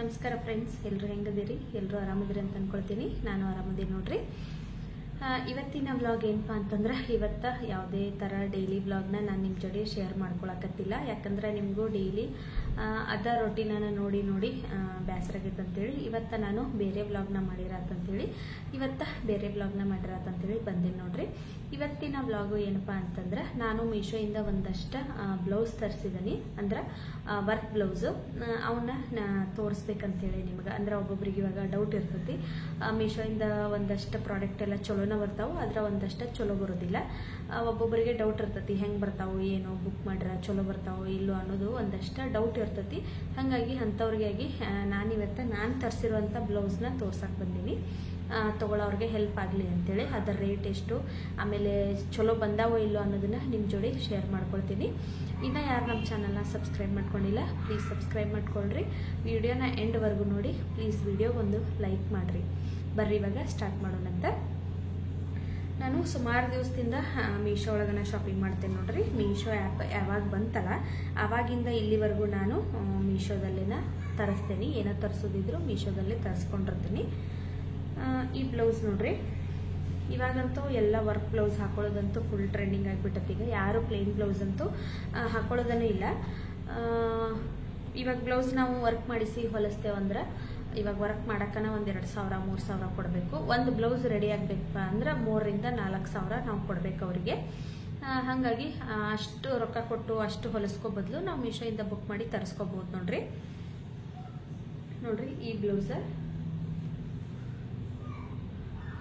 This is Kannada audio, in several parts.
ನಮಸ್ಕಾರ ಫ್ರೆಂಡ್ಸ್, ಎಲ್ಲರೂ ಹೆಂಗದಿರಿ? ಎಲ್ಲರೂ ಆರಾಮದಿರಿ ಅಂತ ಅನ್ಕೊಳ್ತೀನಿ. ನಾನು ಆರಾಮದಿರಿ ನೋಡ್ರಿ. ಇವತ್ತಿನ ವ್ಲಾಗ್ ಏನಪ್ಪಾ ಅಂತಂದ್ರೆ, ಇವತ್ತ ಯಾವುದೇ ಥರ ಡೈಲಿ ವ್ಲಾಗ್ನ ನಾನು ನಿಮ್ಮ ಜೊತೆ ಶೇರ್ ಮಾಡ್ಕೊಳಕತ್ತಿಲ್ಲ. ಯಾಕಂದ್ರೆ ನಿಮಗೂ ಡೈಲಿ ಅದ ರೊಟೀನನ್ನ ನೋಡಿ ನೋಡಿ ಬೇಸರಾಗೈತೆ ಅಂತೇಳಿ ಇವತ್ತ ನಾನು ಬೇರೆ ವ್ಲಾಗ್ನ ಮಾಡಿರತ್ತಂತೇಳಿ ಬಂದೀನಿ ನೋಡ್ರಿ. ಇವತ್ತಿನ ವ್ಲಾಗು ಏನಪ್ಪಾ ಅಂತಂದ್ರೆ, ನಾನು ಮೀಶೋಯಿಂದ ಒಂದಷ್ಟು ಬ್ಲೌಸ್ ತರಿಸಿದ್ದೀನಿ. ಅಂದ್ರೆ ವರ್ಕ್ ಬ್ಲೌಸು ಅವನ್ನ ತೋರಿಸ್ಬೇಕಂತೇಳಿ ನಿಮ್ಗೆ. ಅಂದ್ರೆ ಒಬ್ಬೊಬ್ರಿಗೆ ಇವಾಗ ಡೌಟ್ ಇರ್ತೈತಿ, ಮೀಶೋಯಿಂದ ಒಂದಷ್ಟು ಪ್ರಾಡಕ್ಟ್ ಎಲ್ಲ ಚಲೋನ ಬರ್ತಾವೆ, ಆದ್ರೆ ಒಂದಷ್ಟು ಚಲೋ ಬರೋದಿಲ್ಲ. ಒಬ್ಬೊಬ್ಬರಿಗೆ ಡೌಟ್ ಇರ್ತೈತಿ, ಹೆಂಗೆ ಬರ್ತಾವೆ ಏನೋ ಬುಕ್ ಮಾಡ್ರೆ ಚಲೋ ಬರ್ತಾವೆ ಇಲ್ಲೋ ಅನ್ನೋದು ಒಂದಷ್ಟು ಡೌಟ್ ಇರ್ತೈತಿ. ಹಾಗಾಗಿ ಅಂಥವ್ರಿಗಾಗಿ ನಾನು ತರಿಸಿರುವಂಥ ಬ್ಲೌಸ್ನ ತೋರ್ಸಕ್ಕೆ ಬಂದೀನಿ, ತೊಗೊಳ್ಳೋರಿಗೆ ಹೆಲ್ಪ್ ಆಗಲಿ ಅಂತೇಳಿ. ಅದರ ರೇಟ್ ಎಷ್ಟು, ಆಮೇಲೆ ಚಲೋ ಬಂದಾವೋ ಇಲ್ಲೋ ಅನ್ನೋದನ್ನ ನಿಮ್ಮ ಜೋಡಿ ಶೇರ್ ಮಾಡ್ಕೊಳ್ತೀನಿ. ಇನ್ನು ಯಾರು ನಮ್ಮ ಚಾನಲ್ನ ಸಬ್ಸ್ಕ್ರೈಬ್ ಮಾಡ್ಕೊಂಡಿಲ್ಲ, ಪ್ಲೀಸ್ ಸಬ್ಸ್ಕ್ರೈಬ್ ಮಾಡ್ಕೊಳ್ರಿ. ವಿಡಿಯೋನ ಎಂಡ್ವರೆಗೂ ನೋಡಿ, ಪ್ಲೀಸ್ ವಿಡಿಯೋಗೊಂದು ಲೈಕ್ ಮಾಡಿರಿ. ಬರ್ರಿ ಇವಾಗ ಸ್ಟಾರ್ಟ್ ಮಾಡೋಣಂತ. ನಾನು ಸುಮಾರು ದಿವಸದಿಂದ ಮೀಶೋ ಒಳಗನ ಶಾಪಿಂಗ್ ಮಾಡ್ತೇನೆ ನೋಡ್ರಿ. ಮೀಶೋ ಆ್ಯಪ್ ಯಾವಾಗ ಬಂತಲ್ಲ ಆವಾಗಿಂದ ಇಲ್ಲಿವರೆಗೂ ನಾನು ಮೀಶೋದಲ್ಲೇನ ತರಿಸ್ತೇನೆ. ಏನೋ ತರಿಸೋದಿದ್ರು ಮೀಶೋದಲ್ಲೇ ತರಿಸ್ಕೊಂಡಿರ್ತೀನಿ. ಈ ಬ್ಲೌಸ್ ನೋಡ್ರಿ, ಇವಾಗಂತೂ ಎಲ್ಲ ವರ್ಕ್ ಬ್ಲೌಸ್ ಹಾಕೊಳ್ಳೋದಂತೂ ಫುಲ್ ಟ್ರೆಂಡಿಂಗ್ ಆಗಿಬಿಟ್ಟೈತಿ. ಈಗ ಯಾರು ಪ್ಲೇನ್ ಬ್ಲೌಸ್ ಅಂತೂ ಹಾಕೊಳ್ಳೋದನೇ ಇಲ್ಲ. ಇವಾಗ ಬ್ಲೌಸ್ ನಾವು ವರ್ಕ್ ಮಾಡಿಸಿ ಹೊಲಿಸ್ತೇವಂದ್ರೆ ಇವಾಗ ವರ್ಕ್ ಮಾಡಕ್ಕನ ಒಂದು 2,000 3,000 ಕೊಡಬೇಕು. ಒಂದು ಬ್ಲೌಸ್ ರೆಡಿ ಆಗಬೇಕಪ್ಪ ಅಂದ್ರೆ 3,000 ರಿಂದ 4,000 ನಾವು ಕೊಡಬೇಕು ಅವರಿಗೆ. ಹಾಗಾಗಿ ಅಷ್ಟು ರೊಕ್ಕ ಕೊಟ್ಟು ಅಷ್ಟು ಹೊಲಿಸ್ಕೋ ಬದಲು ನಾವು ಮೀಶೋಯಿಂದ ಬುಕ್ ಮಾಡಿ ತರಿಸ್ಕೋಬಹುದು ನೋಡ್ರಿ. ಈ ಬ್ಲೌಸ್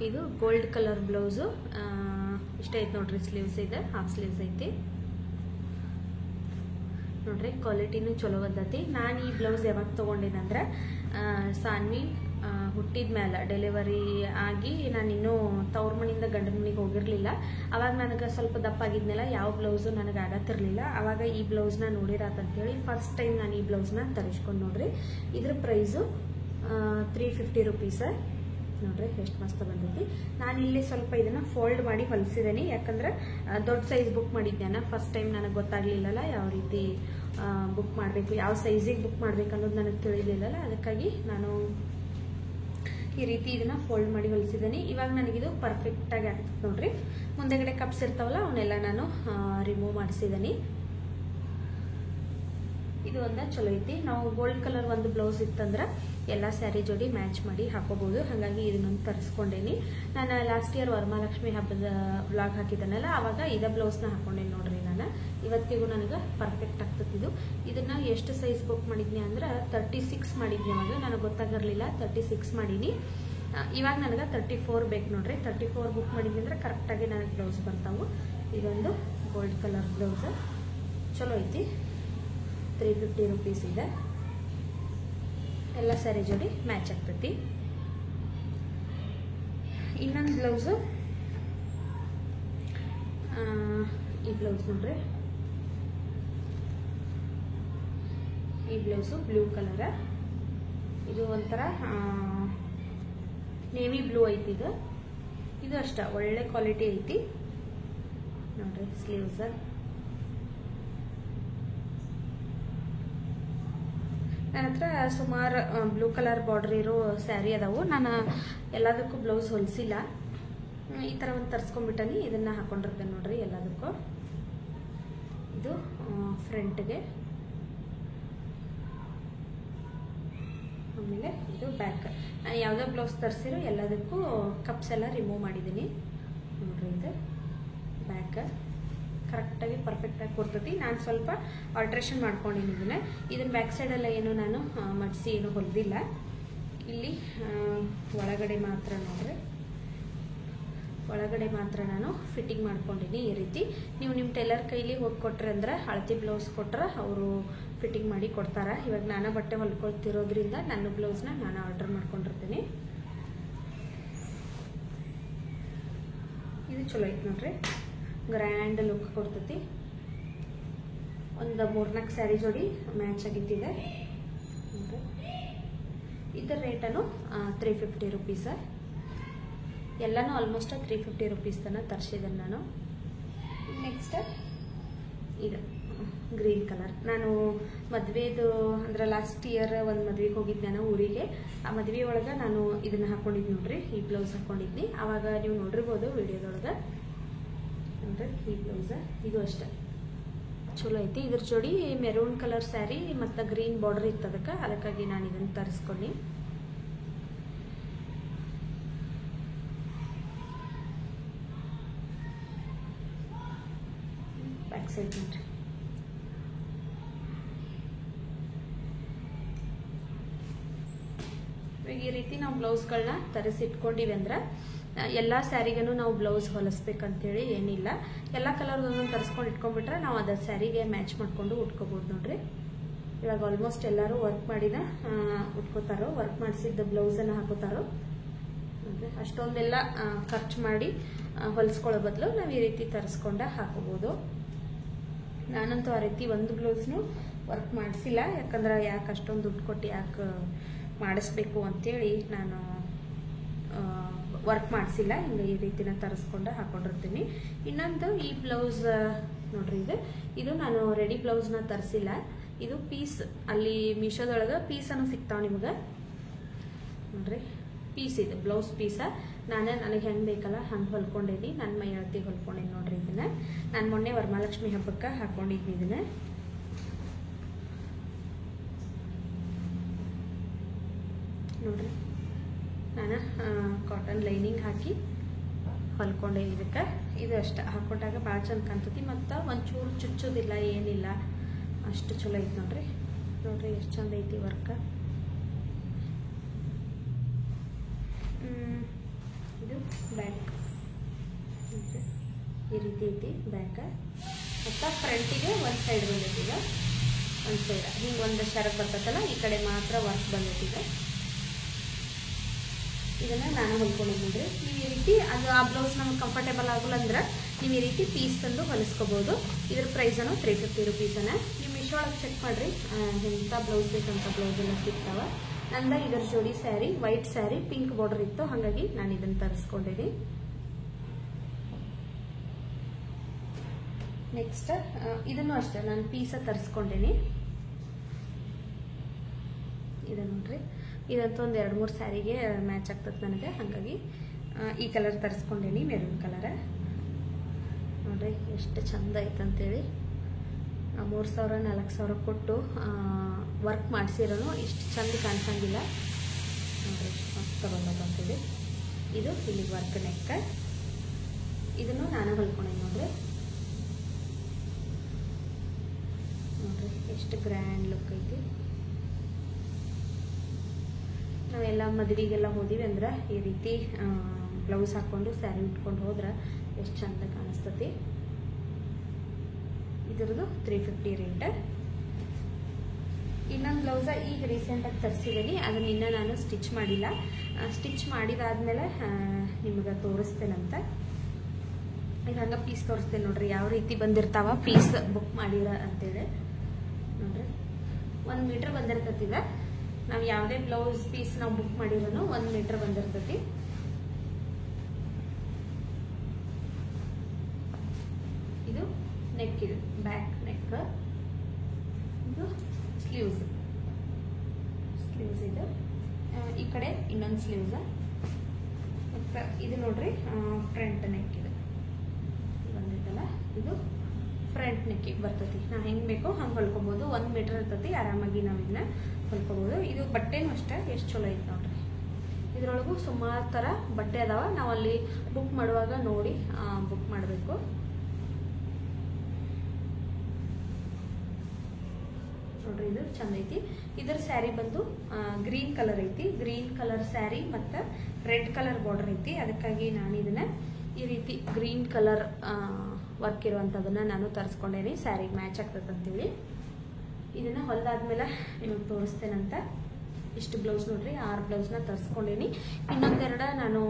ಇದು ಗೋಲ್ಡ್ ಕಲರ್ ಬ್ಲೌಸು. ಇಷ್ಟ ಐತೆ ನೋಡ್ರಿ. ಸ್ಲೀವ್ಸ್ ಇದೆ, ಹಾಫ್ ಸ್ಲೀವ್ಸ್ ಐತಿ ನೋಡ್ರಿ. ಕ್ವಾಲಿಟಿನೂ ಚಲೋ ಬಂದತಿ. ನಾನು ಈ ಬ್ಲೌಸ್ ಯಾವಾಗ ತೊಗೊಂಡಿನಂದ್ರೆ, ಸಾನ್ವಿ ಹುಟ್ಟಿದ ಮೇಲೆ ಡೆಲಿವರಿ ಆಗಿ ನಾನು ಇನ್ನೂ ತವ್ರ ಮನೆಯಿಂದ ಗಂಡನ ಮನೆಗೆ ಹೋಗಿರಲಿಲ್ಲ. ಅವಾಗ ನನಗೆ ಸ್ವಲ್ಪ ದಪ್ಪ ಆಗಿದ್ನೆಲ್ಲ, ಯಾವ ಬ್ಲೌಸು ನನಗೆ ಆಗತ್ತಿರಲಿಲ್ಲ. ಅವಾಗ ಈ ಬ್ಲೌಸ್ನ ನೋಡಿರತ್ತಂತೇಳಿ ಫಸ್ಟ್ ಟೈಮ್ ನಾನು ಈ ಬ್ಲೌಸ್ನ ತರಿಸ್ಕೊಂಡು ನೋಡ್ರಿ. ಇದ್ರ ಪ್ರೈಸು 350 ರುಪೀಸ್ ನೋಡ್ರಿ. ಎಷ್ಟು ಮಸ್ತ್ ಬಂದೈತಿ. ನಾನು ಇಲ್ಲಿ ಸ್ವಲ್ಪ ಇದನ್ನ ಫೋಲ್ಡ್ ಮಾಡಿ ಹೊಲಿಸಿದ್ದೀನಿ, ಯಾಕಂದ್ರೆ ದೊಡ್ಡ ಸೈಜ್ ಬುಕ್ ಮಾಡಿದ್ದೆ. ಫಸ್ಟ್ ಟೈಮ್ ನನಗೆ ಗೊತ್ತಾಗ್ಲಿಲ್ಲಲ್ಲ ಯಾವ ರೀತಿ ಬುಕ್ ಮಾಡಬೇಕು, ಯಾವ ಸೈಜಿಗೆ ಬುಕ್ ಮಾಡ್ಬೇಕು ಅನ್ನೋದು ನನಗೆ ತಿಳಿಲಿಲ್ಲಲ್ಲ. ಅದಕ್ಕಾಗಿ ನಾನು ಈ ರೀತಿ ಇದನ್ನ ಫೋಲ್ಡ್ ಮಾಡಿ ಹೊಲಿಸಿದ್ದೀನಿ. ಇವಾಗ ನನಗಿದು ಪರ್ಫೆಕ್ಟ್ ಆಗಿ ಆಗ್ತದೆ ನೋಡ್ರಿ. ಮುಂದೆಗಡೆ ಕಪ್ಸ್ ಇರ್ತಾವಲ್ಲ ಅವನ್ನೆಲ್ಲ ನಾನು ರಿಮೂವ್ ಮಾಡಿಸಿದ್ದೀನಿ. ಇದು ಒಂದ ಚಲೋ ಐತಿ. ನಾವು ಗೋಲ್ಡ್ ಕಲರ್ ಒಂದು ಬ್ಲೌಸ್ ಇತ್ತಂದ್ರೆ ಎಲ್ಲ ಸ್ಯಾರಿ ಜೋಡಿ ಮ್ಯಾಚ್ ಮಾಡಿ ಹಾಕೋಬಹುದು. ಹಾಗಾಗಿ ಇದನ್ನೊಂದು ತರಿಸ್ಕೊಂಡೇನಿ. ನಾನು ಲಾಸ್ಟ್ ಇಯರ್ ವರಮಹಾಲಕ್ಷ್ಮಿ ಹಬ್ಬದ ವ್ಲಾಗ್ ಹಾಕಿದ್ದನಲ್ಲ, ಅವಾಗ ಇದೇ ಬ್ಲೌಸ್ನ ಹಾಕೊಂಡೇನಿ ನೋಡ್ರಿ. ನಾನು ಇವತ್ತಿಗೂ ನನಗೆ ಪರ್ಫೆಕ್ಟ್ ಆಗ್ತತಿದು. ಇದನ್ನ ಎಷ್ಟು ಸೈಜ್ ಬುಕ್ ಮಾಡಿದ್ನಿ ಅಂದ್ರೆ 36 ಮಾಡಿದ್ನಿ. ಅವಾಗ ನನಗೆ ಗೊತ್ತಾಗಿರಲಿಲ್ಲ, 36 ಮಾಡೀನಿ. ಇವಾಗ ನನಗೆ 34 ಬೇಕು ನೋಡ್ರಿ. 34 ಬುಕ್ ಮಾಡಿದ್ನಿ ಅಂದ್ರೆ ಕರೆಕ್ಟಾಗಿ ನನಗೆ ಬ್ಲೌಸ್ ಬರ್ತಾವು. ಇದೊಂದು ಗೋಲ್ಡ್ ಕಲರ್ ಬ್ಲೌಸ್ ಚಲೋ ಐತಿ. 350 ರುಪೀಸ್ ಇದೆ. ಎಲ್ಲ ಸ್ಯಾರಿ ಜೋಡಿ ಮ್ಯಾಚ್ ಆಗ್ತೈತಿ. ಇನ್ನೊಂದು ಬ್ಲೌಸು, ಈ ಬ್ಲೌಸ್ ನೋಡ್ರಿ. ಈ ಬ್ಲೌಸು ಬ್ಲೂ ಕಲರ್. ಇದು ಒಂಥರ ನೇವಿ ಬ್ಲೂ ಐತಿ. ಇದು ಅಷ್ಟ ಒಳ್ಳೆ ಕ್ವಾಲಿಟಿ ಐತಿ ನೋಡ್ರಿ. ಸ್ಲೀವ್ಸ್ ನನ್ನ ಹತ್ರ ಸುಮಾರು ಬ್ಲೂ ಕಲರ್ ಬಾರ್ಡರ್ ಇರೋ ಸ್ಯಾರಿ ಅದಾವು. ನಾನು ಎಲ್ಲದಕ್ಕೂ ಬ್ಲೌಸ್ ಹೊಲಿಸಿಲ್ಲ. ಈ ಥರ ಒಂದು ತರಿಸ್ಕೊಂಡ್ಬಿಟ್ಟನಿ. ಇದನ್ನ ಹಾಕೊಂಡಿರ್ತೇನೆ ನೋಡ್ರಿ ಎಲ್ಲದಕ್ಕೂ. ಇದು ಫ್ರಂಟ್ಗೆ, ಆಮೇಲೆ ಇದು ಬ್ಯಾಕ್. ನಾನು ಯಾವುದೋ ಬ್ಲೌಸ್ ತರಿಸಿರೋ ಎಲ್ಲದಕ್ಕೂ ಕಪ್ಸ್ ಎಲ್ಲ ರಿಮೂವ್ ಮಾಡಿದ್ದೀನಿ ನೋಡ್ರಿ. ಇದು ಬ್ಯಾಕ್ ಕರೆಕ್ಟಾಗಿ ಪರ್ಫೆಕ್ಟಾಗಿ ಕೊಡ್ತೈತಿ. ನಾನು ಸ್ವಲ್ಪ ಆಲ್ಟ್ರೇಷನ್ ಮಾಡ್ಕೊಂಡಿದ್ದೀನಿ. ಇದನ್ನ ಬ್ಯಾಕ್ ಸೈಡೆಲ್ಲ ಏನು ನಾನು ಮಡಿಸಿ ಏನು ಹೊಲಿದಿಲ್ಲ. ಇಲ್ಲಿ ಒಳಗಡೆ ಮಾತ್ರ ನೋಡ್ರಿ, ಒಳಗಡೆ ಮಾತ್ರ ನಾನು ಫಿಟ್ಟಿಂಗ್ ಮಾಡ್ಕೊಂಡಿನಿ ಈ ರೀತಿ. ನೀವು ನಿಮ್ಮ ಟೈಲರ್ ಕೈಲಿ ಹೋಗಿ ಕೊಟ್ರೆ ಅಂದ್ರೆ ಅಳತಿ ಬ್ಲೌಸ್ ಕೊಟ್ರೆ ಅವರು ಫಿಟ್ಟಿಂಗ್ ಮಾಡಿ ಕೊಡ್ತಾರೆ. ಇವಾಗ ನಾನು ಬಟ್ಟೆ ಹೊಲ್ಕೊಳ್ತಿರೋದ್ರಿಂದ ನನ್ನ ಬ್ಲೌಸ್ನ ನಾನು ಆರ್ಡರ್ ಮಾಡ್ಕೊಂಡಿರ್ತೀನಿ. ಇದು ಚಲೋ ಐತಿ ನೋಡ್ರಿ. ಗ್ರ್ಯಾಂಡ್ ಲುಕ್ ಕೊಡ್ತೈತಿ. ಒಂದು 3-4 ಸ್ಯಾರಿ ಜೋಡಿ ಮ್ಯಾಚ್ ಆಗಿತ್ತಿದೆ. ಇದರ ರೇಟನು 350 ರುಪೀಸ್. ಎಲ್ಲನೂ ಆಲ್ಮೋಸ್ಟ್ 350 ರುಪೀಸ್ ತನಕ ತರಿಸಿದ್ದೇನೆ ನಾನು. ನೆಕ್ಸ್ಟ್ ಇದು ಗ್ರೀನ್ ಕಲರ್. ನಾನು ಮದುವೆದು ಅಂದ್ರೆ ಲಾಸ್ಟ್ ಇಯರ್ ಒಂದು ಮದುವೆಗೆ ಹೋಗಿದ್ದೆ ನಾನು ಊರಿಗೆ. ಆ ಮದುವೆ ಒಳಗೆ ನಾನು ಇದನ್ನ ಹಾಕೊಂಡಿದ್ದು ನೋಡ್ರಿ, ಈ ಬ್ಲೌಸ್ ಹಾಕೊಂಡಿದ್ನಿ. ಆವಾಗ ನೀವು ನೋಡಿರ್ಬೋದು ವಿಡಿಯೋದೊಳಗೆ ನೋಡ್ರಿ. ಈ ಬ್ಲೌಸ್ ಇದು ಅಷ್ಟೇ ಚಲೋ ಐತಿ. ಇದ್ರ ಜೋಡಿ ಮೆರೂನ್ ಕಲರ್ ಸ್ಯಾರಿ ಮತ್ತು ಗ್ರೀನ್ ಬಾರ್ಡರ್ ಇತ್ತು ಅದಕ್ಕಾಗಿ ನಾನು ಇದನ್ನು ತರಿಸ್ಕೊಂಡು. ಬ್ಯಾಕ್ ಸೈಡ್ ನೋಡ್ರಿ. ಈ ರೀತಿ ನಾವು ಬ್ಲೌಸ್ಗಳನ್ನ ತರಿಸಿಟ್ಕೊಂಡಿವಿ ಅಂದ್ರೆ ಎಲ್ಲ ಸ್ಯಾರಿಗೂ ನಾವು ಬ್ಲೌಸ್ ಹೊಲಿಸ್ಬೇಕಂತೇಳಿ ಏನಿಲ್ಲ. ಎಲ್ಲ ಕಲರ್ ಒಂದೊಂದು ತರಿಸ್ಕೊಂಡು ಇಟ್ಕೊಂಡ್ಬಿಟ್ರೆ ನಾವು ಅದ್ರ ಸ್ಯಾರಿಗೆ ಮ್ಯಾಚ್ ಮಾಡ್ಕೊಂಡು ಉಟ್ಕೋಬೋದು ನೋಡ್ರಿ. ಇವಾಗ ಆಲ್ಮೋಸ್ಟ್ ಎಲ್ಲರೂ ವರ್ಕ್ ಮಾಡಿದ ಉಟ್ಕೋತಾರೋ, ವರ್ಕ್ ಮಾಡಿಸಿದ್ದ ಬ್ಲೌಸನ್ನು ಹಾಕೋತಾರೋ. ಅಂದರೆ ಅಷ್ಟೊಂದೆಲ್ಲ ಖರ್ಚು ಮಾಡಿ ಹೊಲಿಸ್ಕೊಳ್ಳೋ ಬದಲು ನಾವು ಈ ರೀತಿ ತರಿಸ್ಕೊಂಡ ಹಾಕೋಬೋದು. ನಾನಂತೂ ಆ ರೀತಿ ಒಂದು ಬ್ಲೌಸ್ನು ವರ್ಕ್ ಮಾಡಿಸಿಲ್ಲ, ಯಾಕಂದ್ರೆ ಯಾಕೆ ಅಷ್ಟೊಂದು ದುಡ್ಡು ಕೊಟ್ಟು ಯಾಕೆ ಮಾಡಿಸ್ಬೇಕು ಅಂತೇಳಿ ನಾನು ವರ್ಕ್ ಮಾಡಿಸಿಲ್ಲ. ಹಿಂಗೆ ಈ ರೀತಿನ ತರಿಸ್ಕೊಂಡು ಹಾಕೊಂಡಿರ್ತೀನಿ. ಇನ್ನೊಂದು ಈ ಬ್ಲೌಸ್ ನೋಡ್ರಿ, ಇದು ನಾನು ರೆಡಿ ಬ್ಲೌಸ್ನ ತರಿಸಿಲ್ಲ. ಇದು ಪೀಸ್ ಅಲ್ಲಿ ಮೀಶೋದೊಳಗೆ ಪೀಸನ್ನು ಸಿಗ್ತಾವ ನಿಮ್ಗೆ ನೋಡ್ರಿ. ಪೀಸ್ ಇದು ಬ್ಲೌಸ್ ಪೀಸ. ನನಗೆ ಹೆಂಗೆ ಬೇಕಲ್ಲ ಹಂಗೆ ಹೊಲ್ಕೊಂಡೇನಿ. ನನ್ನ ಮೈ ಅಳತಿ ಹೊಲ್ಕೊಂಡೇನಿ ನೋಡ್ರಿ. ಇದನ್ನ ನಾನು ಮೊನ್ನೆ ವರಮಹಾಲಕ್ಷ್ಮಿ ಹಬ್ಬಕ್ಕೆ ಹಾಕೊಂಡಿದ್ದೀನಿ. ಇದನ್ನ ನೋಡ್ರಿ, ನಾನು ಕಾಟನ್ ಲೈನಿಂಗ್ ಹಾಕಿ ಹೊಲ್ಕೊಂಡೆ. ಇದಕ್ಕೆ ಇದು ಅಷ್ಟೇ ಹಾಕೊಂಡಾಗ ಭಾಳ ಚಂದ ಕಾಣ್ತತಿ ಮತ್ತು ಒಂಚೂರು ಚುಚ್ಚೋದಿಲ್ಲ, ಏನಿಲ್ಲ, ಅಷ್ಟು ಚಲೋ ಐತಿ ನೋಡ್ರಿ. ನೋಡ್ರಿ ಎಷ್ಟು ಚಂದ ಐತಿ ವರ್ಕ. ಇದು ಬ್ಯಾಕ್ ಈ ರೀತಿ ಐತಿ ಬ್ಯಾಕ್. ಮತ್ತು ಫ್ರಂಟಿಗೆ ಒಂದು ಸೈಡ್ ಬಂದೈತಿ. ಈಗ ಒಂದು ಸೈಡ್ ಹಿಂಗೆ ಒಂದು ಶರತ್ ಬರ್ತೈತಲ್ಲ, ಈ ಕಡೆ ಮಾತ್ರ ವರ್ಕ್ ಬಂದೈತಿ. ಇದನ್ನ ನಾನು ಹೊಲ್ಕೊಂಡಿದ್ದೀನಿ ನೋಡ್ರಿ. ನೀವು ಈ ರೀತಿ ಅದು ಆ ಬ್ಲೌಸ್ ನಮ್ಗೆ ಕಂಫರ್ಟೇಬಲ್ ಆಗಲ್ಲ ಅಂದ್ರೆ ನೀವು ಈ ರೀತಿ ಪೀಸ್ ತಂದು ಹೊಲಿಸ್ಕೋಬೋದು. ಇದ್ರ ಪ್ರೈಸನ್ನು 350 ರೂಪೀಸನ್ನ. ನೀವು ಮೀಶೋ ಒಳಗೆ ಚೆಕ್ ಮಾಡಿರಿ, ಎಂಥ ಬ್ಲೌಸ್ ಬೇಕಂತ ಬ್ಲೌಸ್ ಎಲ್ಲ ಸಿಗ್ತಾವ. ನಂದ ಇದರ ಜೋಡಿ sari white sari pink border ಇತ್ತು, ಹಾಗಾಗಿ ನಾನು ಇದನ್ನು ತರಿಸ್ಕೊಂಡಿನಿ. ನೆಕ್ಸ್ಟ್ ಇದನ್ನು ಅಷ್ಟೇ ನಾನು ಪೀಸ ತರಿಸ್ಕೊಂಡೇನಿ. ಇದು ನೋಡ್ರಿ, ಇದಂತೂ ಒಂದು 2-3 ಸ್ಯಾರಿಗೆ ಮ್ಯಾಚ್ ಆಗ್ತದೆ ನನಗೆ, ಹಾಗಾಗಿ ಈ ಕಲರ್ ತರಿಸ್ಕೊಂಡೇನಿ, ಮೆರೂನ್ ಕಲರ್. ನೋಡ್ರಿ ಎಷ್ಟು ಚಂದ ಐತಂತೇಳಿ. 3000-4000 ಕೊಟ್ಟು ವರ್ಕ್ ಮಾಡಿಸಿರೋನು ಇಷ್ಟು ಚಂದ ಕಾಣಿಸಂಗಿಲ್ಲ ನೋಡ್ರಿ. ಮಸ್ತ್ ಬಂದದಂತೇಳಿ. ಇದು ಇಲ್ಲಿ ವರ್ಕ್ ನೆಕ್. ಇದನ್ನು ನಾನು ಹೊಲ್ಕೊಂಡೇನಿ ನೋಡ್ರಿ. ನೋಡ್ರಿ ಎಷ್ಟು ಗ್ರ್ಯಾಂಡ್ ಲುಕ್ ಐತಿ. ನಾವೆಲ್ಲ ಮದುವೆಗೆಲ್ಲ ಹೋದಿವಿ ಅಂದ್ರೆ ಈ ರೀತಿ ಬ್ಲೌಸ್ ಹಾಕೊಂಡು ಸ್ಯಾರಿ ಉಟ್ಕೊಂಡು ಹೋದ್ರೆ ಎಷ್ಟು ಚಂದ ಕಾಣಿಸ್ತತಿ. ಇದ್ರದ್ದು 350 ರೇಟ್. ಇನ್ನೊಂದು ಬ್ಲೌಸ ಈಗ ರೀಸೆಂಟಾಗಿ ತರಿಸಿದ್ದೀನಿ, ಅದನ್ನ ಇನ್ನೂ ನಾನು ಸ್ಟಿಚ್ ಮಾಡಿಲ್ಲ. ಸ್ಟಿಚ್ ಮಾಡಿದಾದ್ಮೇಲೆ ನಿಮಗೆ ತೋರಿಸ್ತೇನಂತ. ಈಗ ಹಂಗೆ ಪೀಸ್ ತೋರಿಸ್ತೇನೆ ನೋಡ್ರಿ, ಯಾವ ರೀತಿ ಬಂದಿರ್ತಾವ ಪೀಸ್ ಬುಕ್ ಮಾಡಿರ ಅಂತೇಳಿ. ನೋಡ್ರಿ 1 ಮೀಟರ್ ಬಂದಿರ್ತತಿದ. ನಾವು ಯಾವುದೇ ಬ್ಲೌಸ್ ಪೀಸ್ ನಾವು ಬುಕ್ ಮಾಡಿರೋನು 1 ಮೀಟರ್ ಬಂದಿರ್ತತಿ. ಇದು ನೆಕ್, ಇದು ಬ್ಯಾಕ್ ನೆಕ್. ಇದು ಸ್ಲೀವ್ಸ್ ಇದು. ಈ ಕಡೆ ಇನ್ನೊಂದು ಸ್ಲೀವ್ಸ್. ಮತ್ತು ಇದು ನೋಡ್ರಿ ಫ್ರಂಟ್ ನೆಕ್. ಇದು ಬಂದಿತ್ತಲ್ಲ, ಇದು ಫ್ರಂಟ್ ನೆಕ್ಕಿಗೆ ಬರ್ತೈತಿ. ನಾವು ಹೆಂಗೆ ಬೇಕೋ ಹಂಗೆ ಹೊಲ್ಕೊಬೋದು. 1 ಮೀಟರ್ ಇರ್ತೈತಿ, ಆರಾಮಾಗಿ ನಾವು ಇದನ್ನ ಹೊಲ್ಕೊಬೋದು. ಇದು ಬಟ್ಟೆನೂ ಅಷ್ಟೇ ಎಷ್ಟು ಚಲೋ ಐತೆ ನೋಡ್ರಿ. ಇದರೊಳಗೂ ಸುಮಾರು ಥರ ಬಟ್ಟೆ ಅದಾವ. ನಾವು ಅಲ್ಲಿ ಬುಕ್ ಮಾಡುವಾಗ ನೋಡಿ ಬುಕ್ ಮಾಡಬೇಕು. ನೋಡ್ರಿ ಇದು ಚಂದ ಐತಿ. ಇದರ ಸ್ಯಾರಿ ಬಂದು ಗ್ರೀನ್ ಕಲರ್ ಐತಿ. ಗ್ರೀನ್ ಕಲರ್ ಸ್ಯಾರಿ ಮತ್ತು ರೆಡ್ ಕಲರ್ ಬಾರ್ಡರ್ ಐತಿ. ಅದಕ್ಕಾಗಿ ನಾನು ಇದನ್ನ ಈ ರೀತಿ ಗ್ರೀನ್ ಕಲರ್ ವರ್ಕ್ ಇರುವಂಥದ್ದನ್ನು ನಾನು ತರಿಸ್ಕೊಂಡೇನಿ, ಸ್ಯಾರಿಗೆ ಮ್ಯಾಚ್ ಆಗ್ತದೆ ಅಂತೇಳಿ. ಇದನ್ನು ಹೊಲ್ದಾದ್ಮೇಲೆ ನಿಮಗೆ ತೋರಿಸ್ತೇನಂತ. ಇಷ್ಟು ಬ್ಲೌಸ್ ನೋಡ್ರಿ, 6 ಬ್ಲೌಸ್ನ ತರಿಸ್ಕೊಂಡೇನಿ. ಇನ್ನೊಂದೆರಡು ನಾನು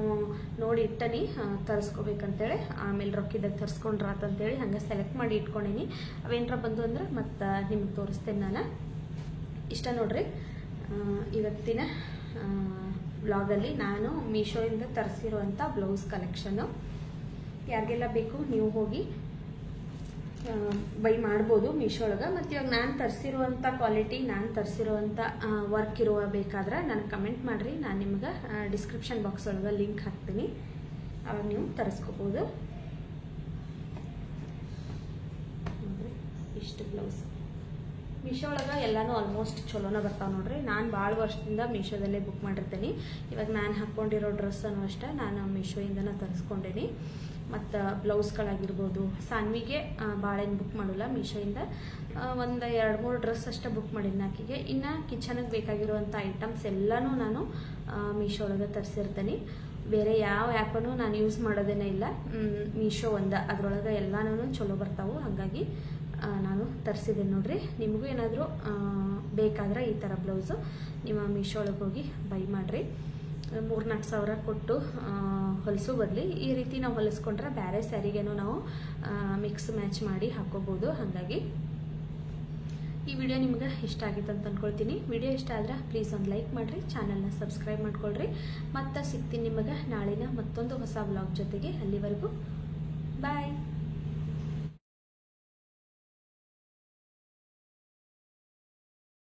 ನೋಡಿ ಇಟ್ಟನಿ ತರಿಸ್ಕೋಬೇಕಂತೇಳಿ. ಆಮೇಲೆ ರೊಕ್ಕಿದಾಗ ತರಿಸ್ಕೊಂಡ್ರಾತಂತೇಳಿ ಹಂಗೆ ಸೆಲೆಕ್ಟ್ ಮಾಡಿ ಇಟ್ಕೊಂಡೇನಿ. ಅವೇನರ ಬಂದು ಅಂದ್ರೆ ಮತ್ತು ನಿಮ್ಗೆ ತೋರಿಸ್ತೇನೆ ನಾನು. ಇಷ್ಟ ನೋಡ್ರಿ ಇವತ್ತಿನ ಬ್ಲಾಗಲ್ಲಿ ನಾನು ಮೀಶೋಯಿಂದ ತರಿಸಿರುವಂಥ ಬ್ಲೌಸ್ ಕಲೆಕ್ಷನ್ನು. ಯಾರಿಗೆಲ್ಲ ಬೇಕು ನೀವು ಹೋಗಿ ಬೈ ಮಾಡ್ಬೋದು ಮೀಶೋ ಒಳಗೆ. ಮತ್ತು ಇವಾಗ ನಾನು ತರಿಸಿರುವಂಥ ಕ್ವಾಲಿಟಿ, ನಾನು ತರಿಸಿರುವಂಥ ವರ್ಕ್ ಇರುವ ಬೇಕಾದ್ರೆ ನನಗೆ ಕಮೆಂಟ್ ಮಾಡಿರಿ, ನಾನು ನಿಮ್ಗೆ ಡಿಸ್ಕ್ರಿಪ್ಷನ್ ಬಾಕ್ಸ್ ಒಳಗೆ ಲಿಂಕ್ ಹಾಕ್ತೀನಿ, ಅವಾಗ ನೀವು ತರಿಸ್ಕೋಬೋದು. ಇಷ್ಟು ಬ್ಲೌಸ್ ಮೀಶೋ ಒಳಗೆ ಎಲ್ಲನೂ ಆಲ್ಮೋಸ್ಟ್ ಚಲೋನ ಬರ್ತಾವೆ ನೋಡ್ರಿ. ನಾನು ಭಾಳ ವರ್ಷದಿಂದ ಮೀಶೋದಲ್ಲೇ ಬುಕ್ ಮಾಡಿರ್ತೀನಿ. ಇವಾಗ ನಾನು ಹಾಕ್ಕೊಂಡಿರೋ ಡ್ರೆಸ್ಸನ್ನು ಅಷ್ಟೇ ನಾನು ಮೀಶೋಯಿಂದನೇ ತರಿಸ್ಕೊಂಡೇನಿ. ಮತ್ತು ಬ್ಲೌಸ್ಗಳಾಗಿರ್ಬೋದು, ಸಾನ್ವಿಗೆ ಭಾಳೇನು ಬುಕ್ ಮಾಡೋಲ್ಲ ಮೀಶೋಯಿಂದ, ಒಂದು 2-3 ಡ್ರೆಸ್ ಅಷ್ಟೇ ಬುಕ್ ಮಾಡೀನಿ ಆಕೆಗೆ. ಇನ್ನು ಕಿಚನ್ಗೆ ಬೇಕಾಗಿರುವಂಥ ಐಟಮ್ಸ್ ಎಲ್ಲನೂ ನಾನು ಮೀಶೋ ಒಳಗೆ ತರಿಸಿರ್ತೀನಿ. ಬೇರೆ ಯಾವ ಆ್ಯಪನ್ನು ನಾನು ಯೂಸ್ ಮಾಡೋದೇನೇ ಇಲ್ಲ, ಮೀಶೋ ಒಂದು ಅದರೊಳಗೆ ಎಲ್ಲನೂ ಚಲೋ ಬರ್ತಾವೆ. ಹಾಗಾಗಿ ನಾನು ತರಿಸಿದ್ದೀನಿ ನೋಡ್ರಿ. ನಿಮಗೂ ಏನಾದರೂ ಬೇಕಾದ್ರೆ ಈ ಥರ ಬ್ಲೌಸು ನಿಮ್ಮ ಮೀಶೋ ಒಳಗೆ ಹೋಗಿ ಬೈ ಮಾಡಿರಿ. 3-4 ಸಾವಿರ ಕೊಟ್ಟು ಹೊಲಿಸೋ ಬದಲಿ ಈ ರೀತಿ ನಾವು ಹೊಲಿಸ್ಕೊಂಡ್ರೆ ಬೇರೆ ಸ್ಯಾರಿಗೇನು ನಾವು ಮಿಕ್ಸ್ ಮ್ಯಾಚ್ ಮಾಡಿ ಹಾಕೋಬೋದು. ಹಾಗಾಗಿ ಈ ವಿಡಿಯೋ ನಿಮ್ಗೆ ಇಷ್ಟ ಆಗಿತ್ತು ಅಂತ ಅಂದ್ಕೊಳ್ತೀನಿ. ವಿಡಿಯೋ ಇಷ್ಟ ಆದ್ರೆ ಪ್ಲೀಸ್ ಒಂದು ಲೈಕ್ ಮಾಡಿರಿ, ಚಾನಲ್ನ ಸಬ್ಸ್ಕ್ರೈಬ್ ಮಾಡ್ಕೊಳ್ರಿ. ಮತ್ತೆ ಸಿಗ್ತೀನಿ ನಿಮಗೆ ನಾಳಿನ ಮತ್ತೊಂದು ಹೊಸ ವ್ಲಾಗ್ ಜೊತೆಗೆ. ಅಲ್ಲಿವರೆಗೂ ಬಾಯ್.